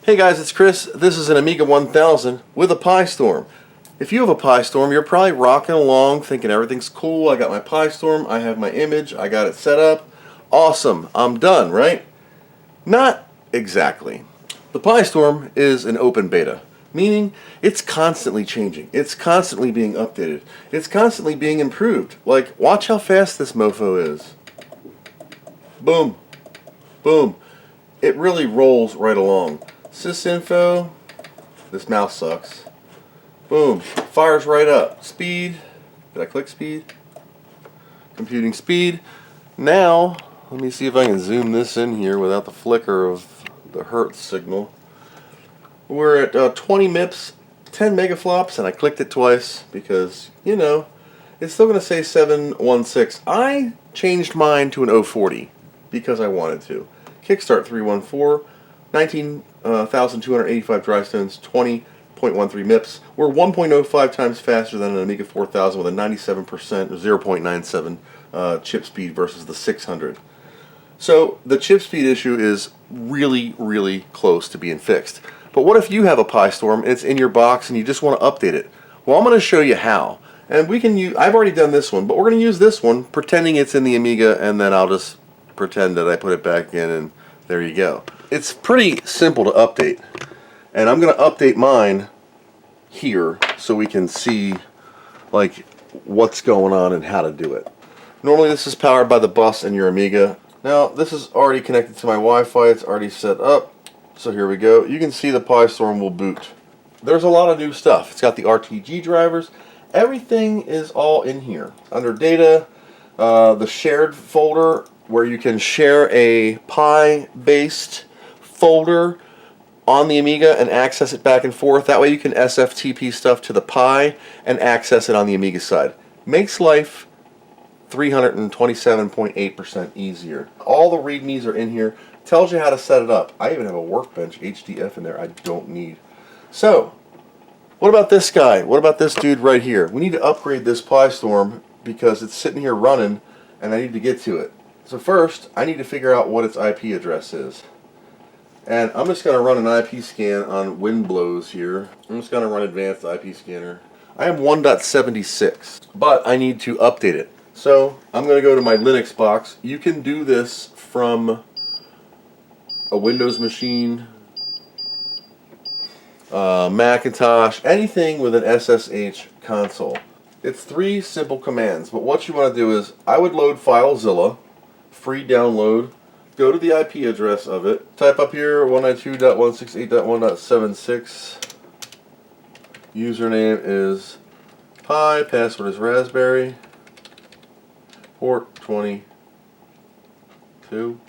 Hey guys, it's Chris. This is an Amiga 1000 with a PiStorm. If you have a PiStorm, you're probably rocking along thinking everything's cool. I got my PiStorm, I have my image, I got it set up. Awesome, I'm done, right? Not exactly. The PiStorm is an open beta, meaning it's constantly changing. It's constantly being updated. It's constantly being improved. Like, watch how fast this mofo is. Boom. Boom. It really rolls right along. Sysinfo, this mouse sucks. Boom, fires right up. Speed, did I click speed? Computing speed. Now, let me see if I can zoom this in here without the flicker of the Hertz signal. We're at 20 MIPS, 10 megaflops, and I clicked it twice because, you know, it's still going to say 716. I changed mine to an 040 because I wanted to. Kickstart 314. 19,285 dry stones, 20.13 MIPS. We're 1.05 times faster than an Amiga 4000 with a 97% or 0.97 chip speed versus the 600. So the chip speed issue is really close to being fixed. But what if you have a PiStorm and it's in your box and you just want to update it? Well, I'm going to show you how. And we can use, I've already done this one, but we're going to use this one pretending it's in the Amiga, and then I'll just pretend that I put it back in, and there you go. It's pretty simple to update, and I'm going to update mine here so we can see like what's going on and how to do it. Normally this is powered by the bus in your Amiga. Now this is already connected to my Wi-Fi. It's already set up, so here we go. You can see the PiStorm will boot. There's a lot of new stuff. It's got the RTG drivers. Everything is all in here. Under data, the shared folder where you can share a Pi-based folder on the Amiga and access it back and forth. That way you can SFTP stuff to the Pi and access it on the Amiga side. Makes life 327.8% easier. All the readmes are in here. Tells you how to set it up. I even have a Workbench HDF in there I don't need. So, what about this guy? What about this dude right here? We need to upgrade this PiStorm because it's sitting here running and I need to get to it. So first, I need to figure out what its IP address is. And I'm just going to run an IP scan on Windblows here. I'm just going to run advanced IP scanner. I am 1.76, but I need to update it. So I'm going to go to my Linux box. You can do this from a Windows machine, Macintosh, anything with an SSH console. It's 3 simple commands, but what you want to do is, I would load FileZilla, free download. Go to the IP address of it. Type up here 192.168.1.76. Username is Pi. Password is Raspberry. Port 22.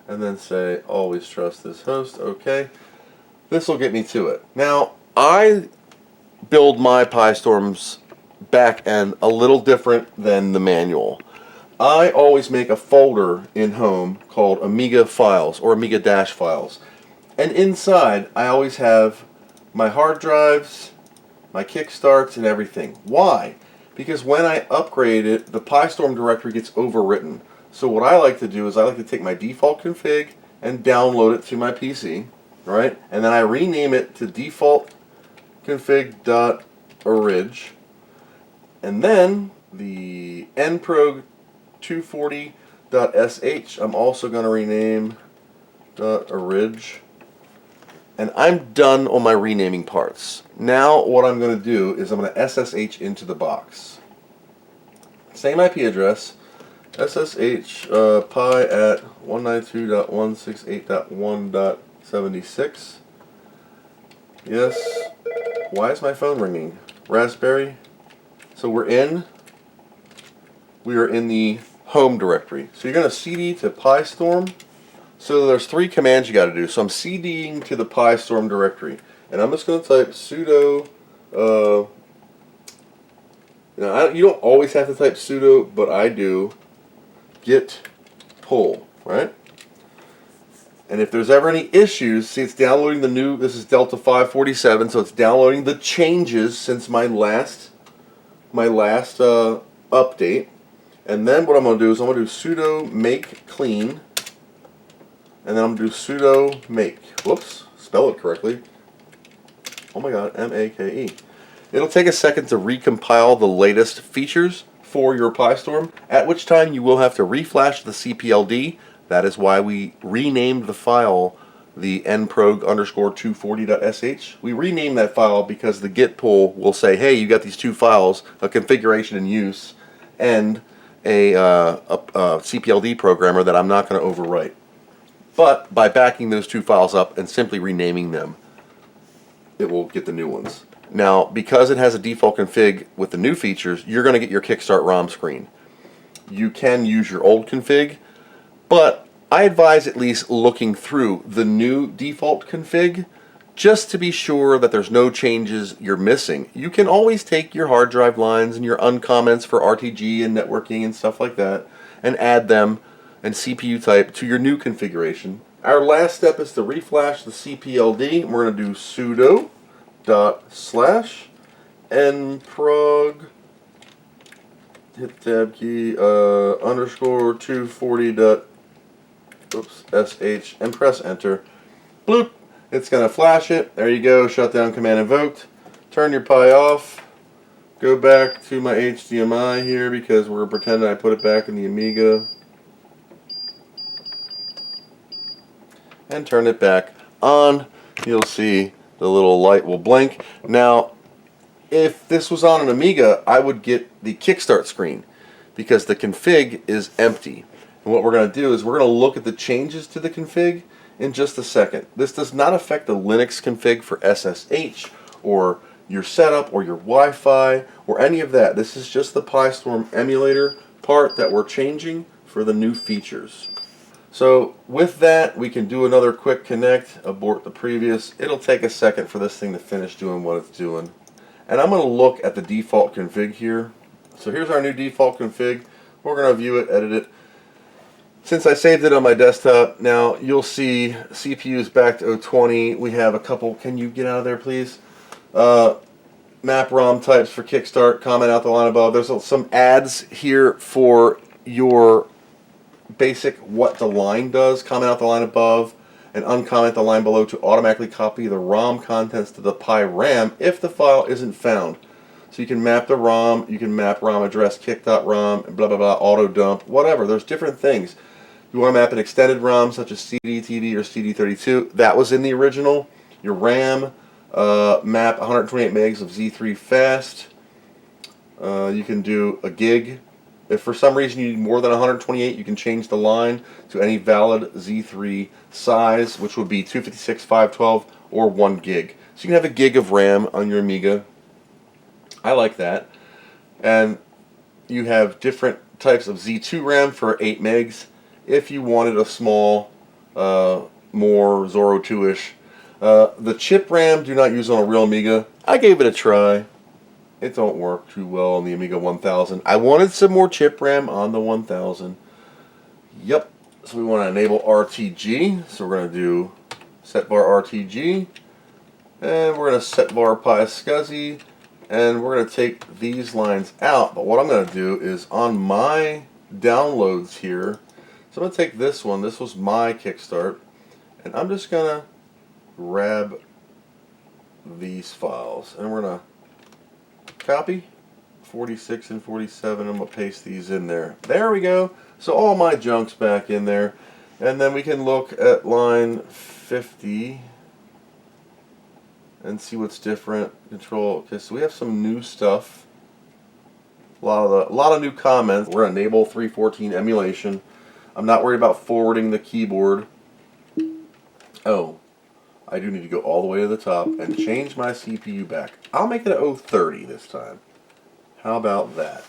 And then say always trust this host. Okay. This will get me to it. Now I build my PiStorm's back end a little different than the manual. I always make a folder in home called Amiga Files or Amiga Files. And inside I always have my hard drives, my kickstarts, and everything. Why? Because when I upgrade it, the PiStorm directory gets overwritten. So what I like to do is I like to take my default config and download it to my PC, right? And then I rename it to default config.orig. And then the nprog 240.sh I'm also going to rename .orig, and I'm done on my renaming parts. Now what I'm going to do is I'm going to SSH into the box. Same IP address, SSH Pi at 192.168.1.76. Yes. Why is my phone ringing? Raspberry. So we are in the home directory. So you're going to CD to PiStorm. So there's 3 commands you got to do. So I'm CDing to the PiStorm directory, and I'm just going to type sudo. You don't always have to type sudo, but I do. Git pull, right? And if there's ever any issues, see, it's downloading the new. This is Delta 547, so it's downloading the changes since my last update. And then what I'm going to do is I'm going to do sudo make clean and then I'm going to do sudo make. Whoops, spell it correctly. Oh my god, M-A-K-E. It'll take a second to recompile the latest features for your PiStorm, at which time you will have to reflash the CPLD. That is why we renamed the file the nprog_240.sh. We renamed that file because the git pull will say, hey, you got these two files, a configuration in use, and a CPLD programmer that I'm not going to overwrite. But by backing those two files up and simply renaming them, it will get the new ones. Now, because it has a default config with the new features, you're going to get your Kickstart ROM screen. You can use your old config, but I advise at least looking through the new default config just to be sure that there's no changes you're missing. You can always take your hard drive lines and your uncomments for RTG and networking and stuff like that and add them and CPU type to your new configuration. Our last step is to reflash the CPLD. We're going to do sudo /nprog hit tab key _240. sh and press enter. Bloop. It's going to flash it. There you go. Shutdown command invoked. Turn your Pi off. Go back to my HDMI here because we're pretending I put it back in the Amiga. And turn it back on. You'll see the little light will blink. Now, if this was on an Amiga, I would get the Kickstart screen because the config is empty. And what we're going to do is we're going to look at the changes to the config in just a second. This does not affect the Linux config for SSH or your setup or your Wi-Fi or any of that. This is just the PiStorm emulator part that we're changing for the new features. So with that, we can do another quick connect, abort the previous. It'll take a second for this thing to finish doing what it's doing. And I'm going to look at the default config here. So here's our new default config. We're going to view it, edit it. Since I saved it on my desktop, now you'll see CPU's back to 020. We have a couple, can you get out of there please? Map ROM types for Kickstart, comment out the line above. There's some ads here for your basic what the line does. Comment out the line above and uncomment the line below to automatically copy the ROM contents to the Pi RAM if the file isn't found. So you can map the ROM, you can map ROM address, kick.rom, blah blah blah, auto dump, whatever. There's different things. You want to map an extended ROM such as CD-TV or CD32. That was in the original. Your RAM, map 128 megs of Z3 fast. You can do a gig. If for some reason you need more than 128, you can change the line to any valid Z3 size, which would be 256, 512, or 1 gig. So you can have a gig of RAM on your Amiga. I like that. And you have different types of Z2 RAM for 8 megs. If you wanted a small, more Zorro 2-ish. The chip RAM, do not use on a real Amiga. I gave it a try. It don't work too well on the Amiga 1000. I wanted some more chip RAM on the 1000. Yep. So we want to enable RTG. So we're going to do setvar RTG. And we're going to setvar PiSCSI. And we're going to take these lines out. But what I'm going to do is on my downloads here. So I'm going to take this one. This was my Kickstart. And I'm just going to grab these files. And we're going to copy 46 and 47. I'm going to paste these in there. There we go. So all my junk's back in there. And then we can look at line 50 and see what's different. Control. Okay, so we have some new stuff. A lot of new comments. We're going to enable 314 emulation. I'm not worried about forwarding the keyboard. Oh, I do need to go all the way to the top and change my CPU back. I'll make it a 030 this time. How about that?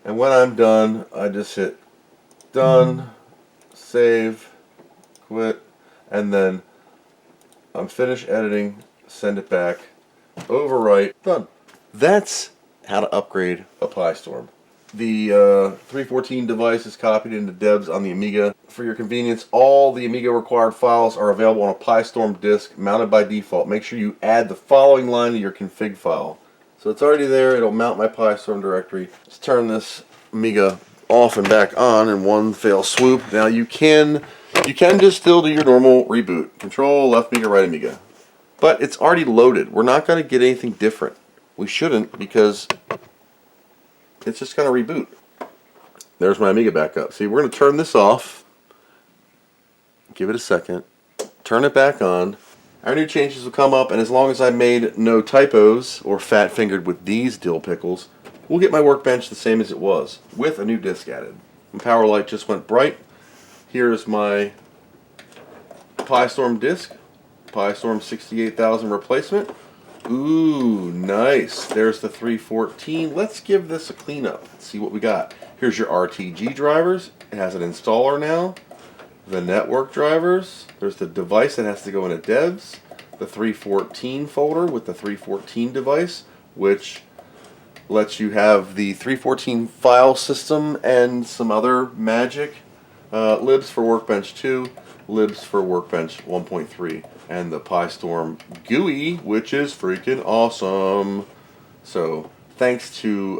And when I'm done, I just hit done, save, quit, and then I'm finished editing, send it back, overwrite, done. That's how to upgrade a PiStorm. The 314 device is copied into debs on the Amiga. For your convenience, all the Amiga required files are available on a PiStorm disk mounted by default. Make sure you add the following line to your config file. So it's already there. It'll mount my PiStorm directory. Let's turn this Amiga off and back on in one fell swoop. Now you can You can just still do your normal reboot. Control, left Amiga, right Amiga. But it's already loaded. We're not going to get anything different. We shouldn't, because it's just going to reboot. There's my Amiga back up. See, we're going to turn this off. Give it a second. Turn it back on. Our new changes will come up, and as long as I made no typos or fat-fingered with these dill pickles, we'll get my workbench the same as it was, with a new disc added. My power light just went bright. Here's my PiStorm disc. PiStorm 68,000 replacement. Ooh, nice. There's the 314. Let's give this a cleanup. Let's see what we got. Here's your RTG drivers. It has an installer now. The network drivers. There's the device that has to go into devs. The 314 folder with the 314 device, which lets you have the 314 file system and some other magic. Libs for Workbench 2, libs for Workbench 1.3, and the PiStorm GUI, which is freaking awesome. So thanks to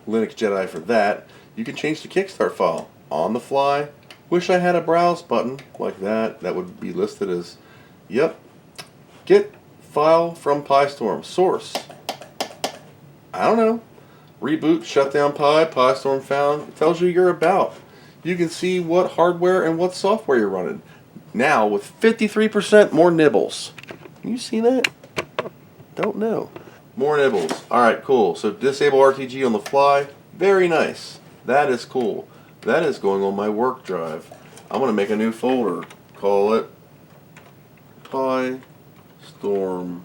Linux Jedi for that. You can change the Kickstart file on the fly. Wish I had a browse button like that. That would be listed as, yep, get file from PiStorm, source. I don't know. Reboot, shutdown PiStorm found. It tells you you're about. You can see what hardware and what software you're running. Now with 53% more nibbles. Can you see that? Don't know. More nibbles. Alright, cool. So disable RTG on the fly. Very nice. That is cool. That is going on my work drive. I'm going to make a new folder. Call it PiStorm.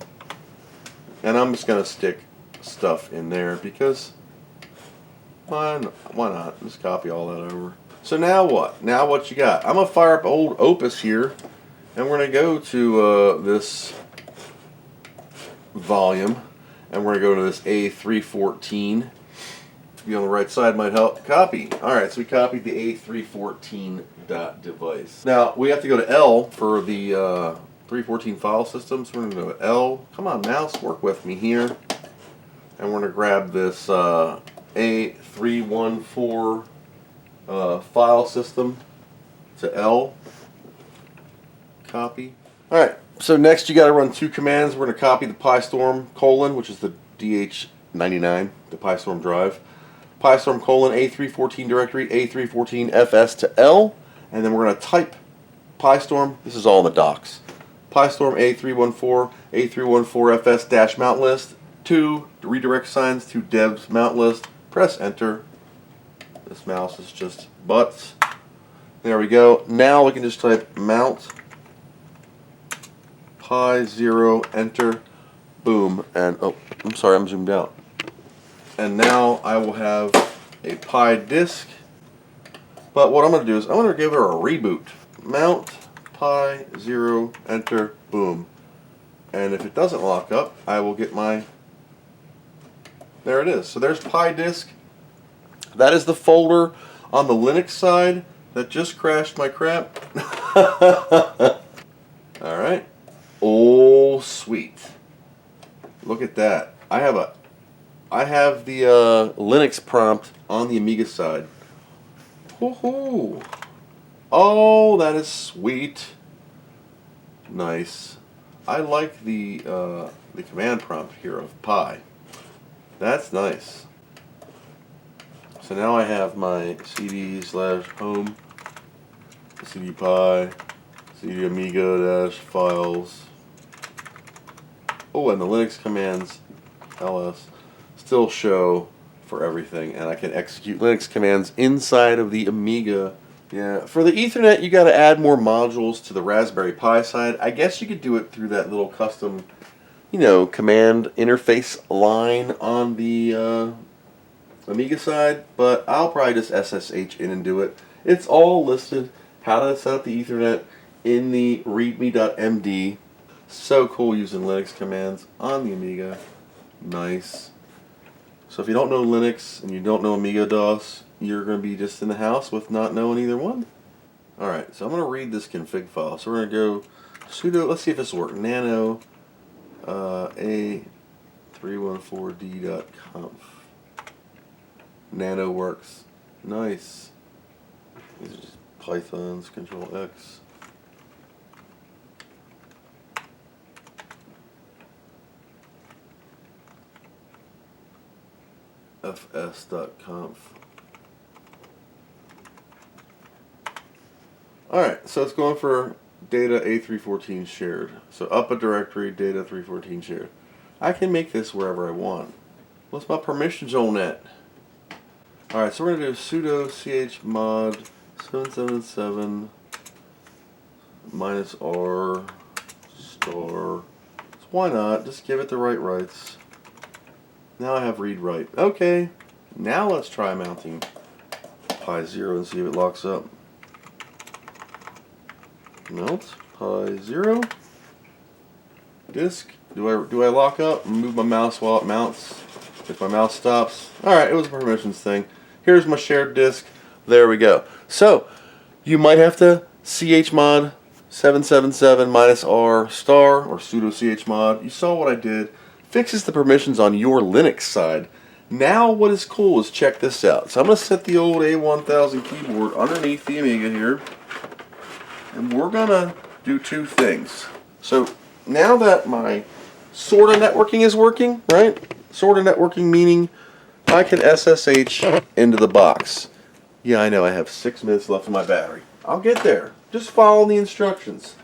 And I'm just going to stick stuff in there because why not? Just copy all that over. So now what? Now what you got? I'm going to fire up old Opus here, and we're going to go to this volume, and we're going to go to this A314. Be on the right side might help. Copy. Alright, so we copied the A314 device. Now, we have to go to L for the 314 file system, so we're going to go to L. Come on, mouse, work with me here. And we're going to grab this A314 file system to L. Copy. Alright, so next you got to run two commands. We're going to copy the PiStorm : which is the DH99, the PiStorm drive. PiStorm : A314 directory, A314 FS to L, and then we're going to type PiStorm. This is all in the docs. PiStorm A314, A314 FS dash mount list, 2 redirect signs to devs mount list. Press enter. This mouse is just butts. There we go. Now we can just type mount pi0 enter. Boom. And oh, I'm sorry, I'm zoomed out. And now I will have a Pi disk. But what I'm going to do is I'm going to give her a reboot. Mount pi0 enter. Boom. And if it doesn't lock up, I will get my... There it is. So there's Pi disk. That is the folder on the Linux side that just crashed my crap. Alright. Oh, sweet. Look at that. I have the Linux prompt on the Amiga side. Woohoo! Oh, that is sweet. Nice. I like the command prompt here of Pi. That's nice. So now I have my CD/home, CD Pi, CD Amiga -files. Oh, and the Linux commands ls still show for everything, and I can execute Linux commands inside of the Amiga. Yeah, for the Ethernet, you got to add more modules to the Raspberry Pi side. I guess you could do it through that little custom, command interface line on the Amiga side, but I'll probably just SSH in and do it. It's all listed, how to set up the Ethernet in the readme.md. So cool using Linux commands on the Amiga. Nice. So if you don't know Linux and you don't know Amiga DOS, you're going to be just in the house with not knowing either one. Alright, so I'm going to read this config file. So we're going to go sudo, let's see if this will work, nano a314d.conf. Nano works. Nice. These are just Pythons, Control X. fs.conf. Alright, so it's going for data A314 shared. So up a directory, data 314 shared. I can make this wherever I want. What's my permissions on that? Alright, so we're going to do sudo chmod 777 -r star. So why not? Just give it the right rights. Now I have read write. Okay, now let's try mounting Pi 0 and see if it locks up. Mount Pi 0. Disk. Do I lock up and move my mouse while it mounts? If my mouse stops. Alright, it was a permissions thing. Here's my shared disk. There we go. So, you might have to chmod 777 -r star or sudo chmod. You saw what I did. Fixes the permissions on your Linux side. Now what is cool is check this out. So I'm going to set the old A1000 keyboard underneath the Amiga here. And we're going to do two things. So now that my sort of networking is working, right? Sort of networking meaning I can SSH into the box. Yeah, I know I have 6 minutes left on my battery. I'll get there. Just follow the instructions.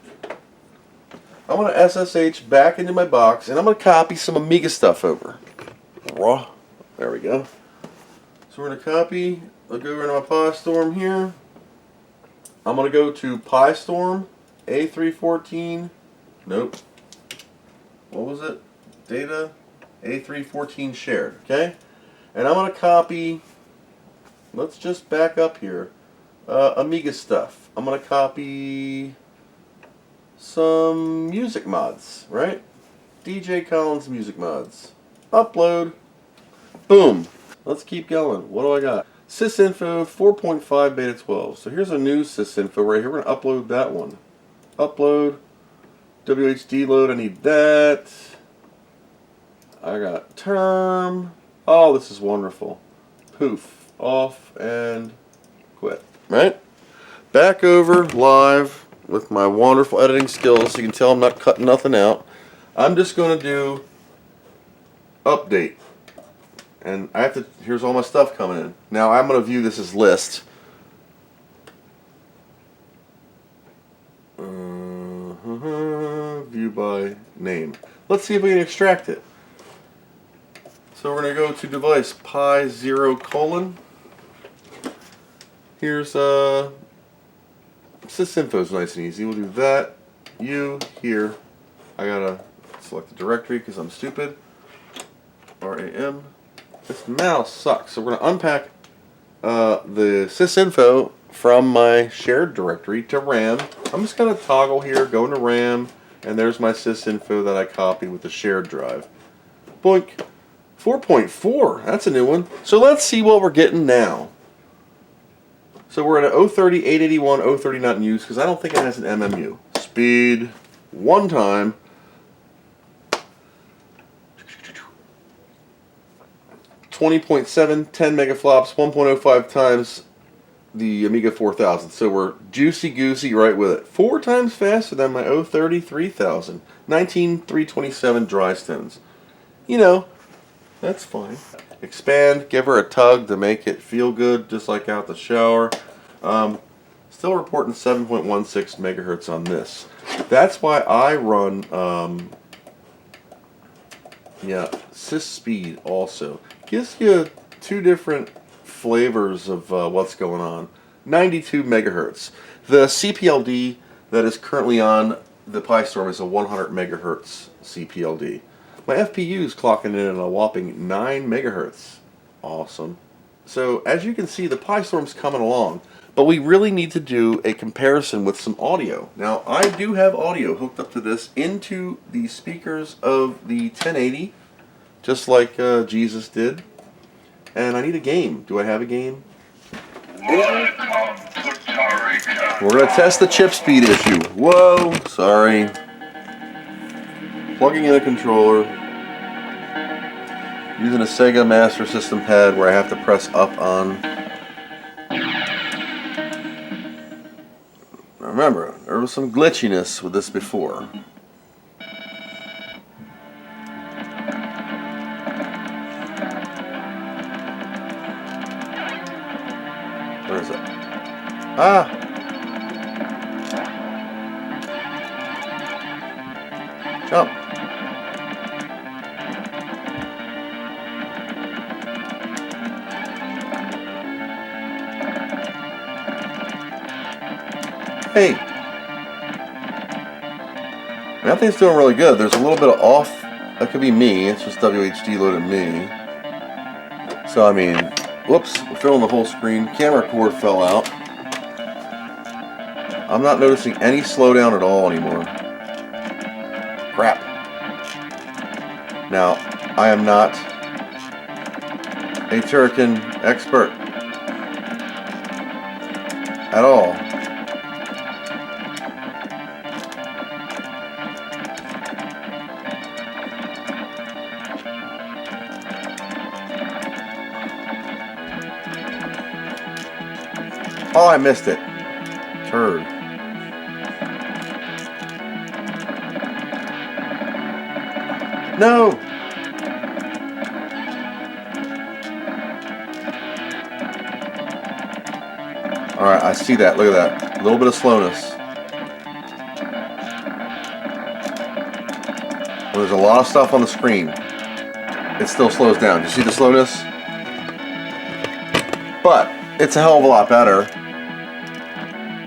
I'm going to SSH back into my box, and I'm going to copy some Amiga stuff over. Raw. There we go. So we're going to copy. I'll go over to my PiStorm here. I'm going to go to PiStorm A314. Nope. What was it? Data A314 shared. Okay? And I'm going to copy. Let's just back up here. Amiga stuff. I'm going to copy some music mods, right? DJ Collins music mods. Upload. Boom. Let's keep going. What do I got? sysinfo 4.5 beta 12. So here's a new sysinfo right here. We're going to upload that one. Upload. WHD load. I need that. I got term. Oh, this is wonderful. Poof. Off and quit. Right? Back over live with my wonderful editing skills. You can tell I'm not cutting nothing out. I'm just going to do update. And I have to, here's all my stuff coming in. Now I'm going to view this as list. View by name. Let's see if we can extract it. So we're going to go to device Pi 0 colon. Here's sysinfo is nice and easy. We'll do that. You here. I gotta select the directory because I'm stupid. RAM. This mouse sucks. So we're gonna unpack the sysinfo from my shared directory to RAM. I'm just gonna toggle here, go into RAM, and there's my sysinfo that I copied with the shared drive. Boink. 4.4. That's a new one. So let's see what we're getting now. So we're at an 030, 881, 030 not in use because I don't think it has an MMU. Speed, one time. 20.7, 10 megaflops, 1.05 times the Amiga 4000. So we're juicy goosey right with it. 4 times faster than my 030 3000. 19327 dry stones. You know, that's fine. Expand, give her a tug to make it feel good, just like out the shower. Still reporting 7.16 megahertz on this. That's why I run, sys speed also. Gives you 2 different flavors of what's going on. 92 megahertz. The CPLD that is currently on the PiStorm is a 100 megahertz CPLD. My FPU is clocking in at a whopping 9 megahertz. Awesome. So as you can see, the PiStorm's coming along, but we really need to do a comparison with some audio. Now, I do have audio hooked up to this into the speakers of the 1080, just like Jesus did. And I need a game. Do I have a game? We're going to test the chip speed issue. Whoa, sorry. Plugging in a controller. Using a Sega Master System pad where I have to press up on. Remember, there was some glitchiness with this before. Where is it? Ah! Jump. Hey. I think it's doing really good. There's a little bit of off. That could be me. It's just WHD loaded me. So, I mean, whoops. We're filling the whole screen. Camera cord fell out. I'm not noticing any slowdown at all anymore. Crap. Now, I am not a Turrican expert at all. Oh, I missed it. Turd. No! Alright, I see that. Look at that. A little bit of slowness. Well, there's a lot of stuff on the screen. It still slows down. Do you see the slowness? But it's a hell of a lot better.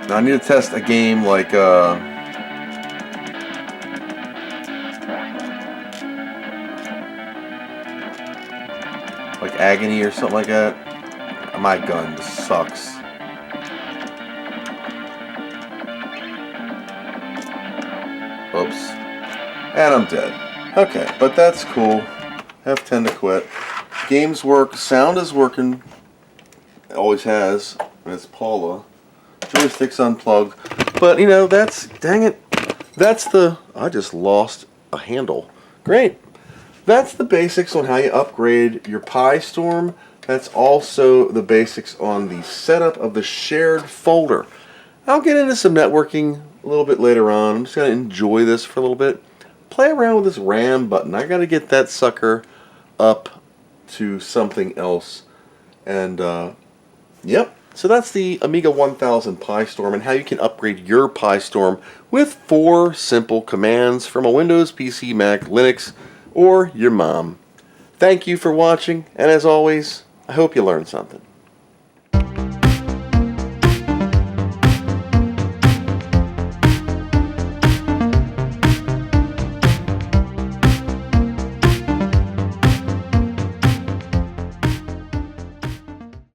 Now I need to test a game like Agony or something like that. My gun just sucks. Oops. And I'm dead. Okay, but that's cool. F10 to quit. Games work. Sound is working. It always has. And it's Paula. Joysticks unplugged. But, you know, that's... Dang it. That's the... I just lost a handle. Great. That's the basics on how you upgrade your PiStorm. That's also the basics on the setup of the shared folder. I'll get into some networking a little bit later on. I'm just going to enjoy this for a little bit. Play around with this RAM button. I got to get that sucker up to something else. And, yep. So that's the Amiga 1000 PiStorm and how you can upgrade your PiStorm with 4 simple commands from a Windows, PC, Mac, Linux, or your mom. Thank you for watching, and as always, I hope you learned something.